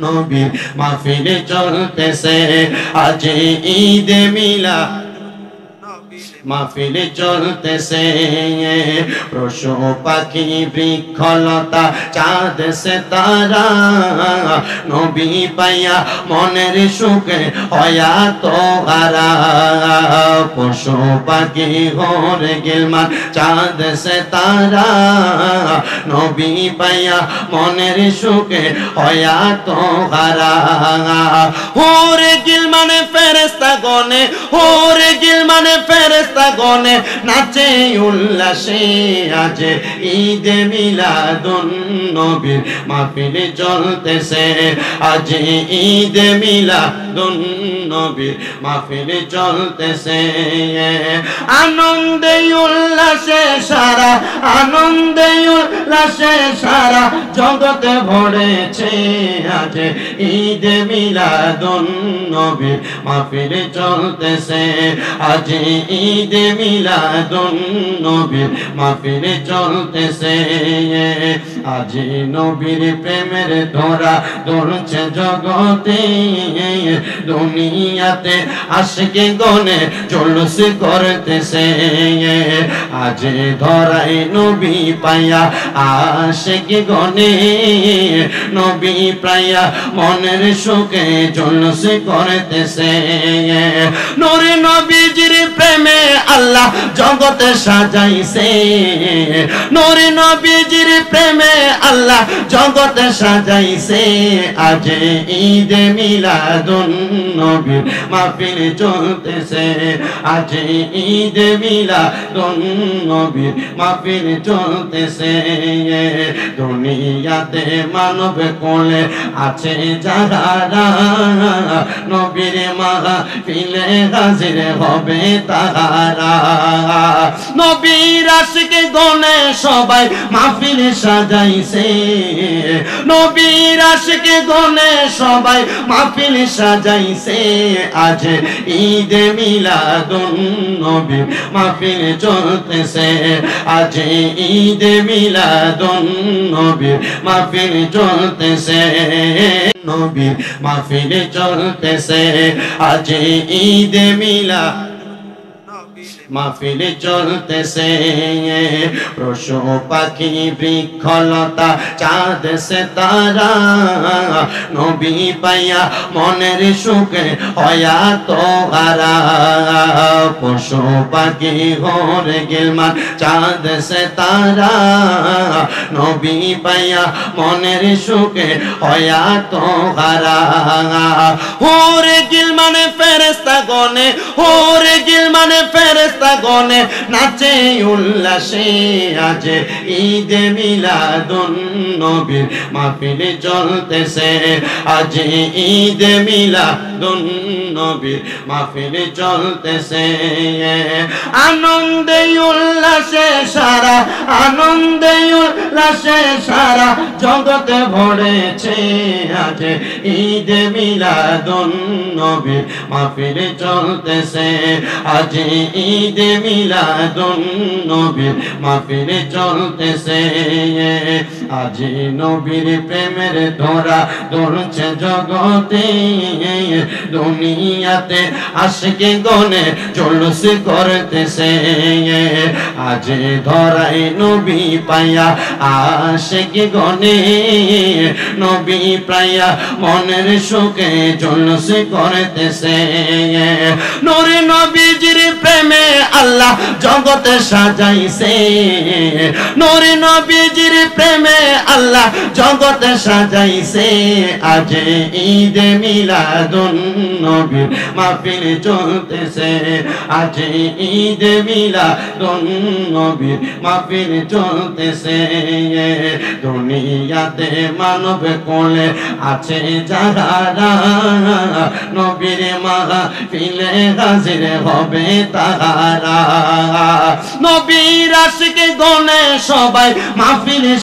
নবীর মাহফিলে চলতেছে আজ ঈদ মিলাদ মাহফিলে চলতেছে পশু পাখি বৃক্ষলতা চাঁদ সিতারা নবী পাইয়া মনের সুখে হয়া তো হারা পশু পাখি ঘরে গিলমান চাঁদ সিতারা নবী পাইয়া মনের সুখে হয়া তো হারা হোরে গিলমানে ফেরেশতা গনে হোরে গিলমানে ফেরেশতা গনে নাচে উল্লাসে আজ ঈদ মিলাদুন নবীর মাহফিলে চলতেছে আজ ঈদ মিলাদুন নবীর মাহফিলে চলতেছে আনন্দে উল্লাসে সারা আনন্দে উল্লাসে সারা জগতে ভরেছে আজ ঈদ মিলাদুন নবীর মাহফিলে চলতেছে আজ ঈদ মিলাদুন নবীর মাহফিলে চলতেছে আজ নবীর প্রেমের ধরা ধরছে জগতে দুনিয়াতে আশিকে গনে জলুস করতেছে আজ ধরাই নবী পাইয়া আশিকে গনে নবী পাইয়া মনের সুখে জলুস করতেছে নূরে নবীজির প্রেমে আল্লাহ জগতে সাজাইছে নূরে নবীজির প্রেমে আল্লাহ জগতে সাজাইছে আজ ঈদ মিলাদুন নবীর মাহফিলে চলতেছে আজ ঈদ মিলাদুন নবীর মাহফিলে চলতেছে দুনিয়াতে মানব কোলে আছে যারা নবীর মাহফিলে হাজির হবে তারা নবীর আশিকে গনে সবাই মাহফিলে সাজাইছে নবীর আশিকে গনে সবাই মাহফিলে সাজাইছে আজ ঈদ মিলাদুন নবীর মাহফিলে চলতেছে আজ ঈদ মিলাদুন নবীর মাহফিলে চলতেছে নবীর মাহফিলে চলতেছে আজ ঈদ মিলাদ মাহফিলে চলতেছে পশু পাখি বৃক্ষলতা চাঁদ সিতারা নবী পাইয়া মনের সুখে হয়া তো হারা পশু পাখি ঘরে গিলমান চাঁদ সিতারা নবী পাইয়া মনের সুখে হয়া তো হারা হোরে গিলমানে ফেরেশতা গনে হোরে গিলমানে ফেরেশতা গনে নাচে উল্লাসে আজ ঈদ মিলাদুন নবীর মাহফিলে চলতেছে আজ ঈদ মিলাদুন নবীর মাহফিলে চলতেছে আনন্দে উল্লাসে সারা আনন্দে উল্লাসে সারা জগতে ভরেছে আজ ঈদ মিলাদুন নবীর মাহফিলে চলতেছে আজ ঈদ মিলাদুন নবীর মাহফিলে চলতেছে আজ নবীর প্রেমের ধরা ধরছে জগতে দুনিয়াতে আশিকে গনে জলুস করতেছে আজ ধরাই নবী পাইয়া আশিকে গনে নবী পাইয়া মনের সুখে জলুস করতেছে নূরে নবীজির প্রেমে আল্লাহ জগতে সাজাইছে নূরে নবীজির প্রেমে আল্লাহ জগতে সাজাইছে আজ ঈদ মিলাদুন নবীর মাহফিলে চলতেছে আজ ঈদ মিলাদুন নবীর মাহফিলে চলতেছে দুনিয়াতে মানব কোলে আছে যারা নবীর মাহফিলে হাজির হবে তারা নবীর আশিকে গনে সবাই মাহফিলে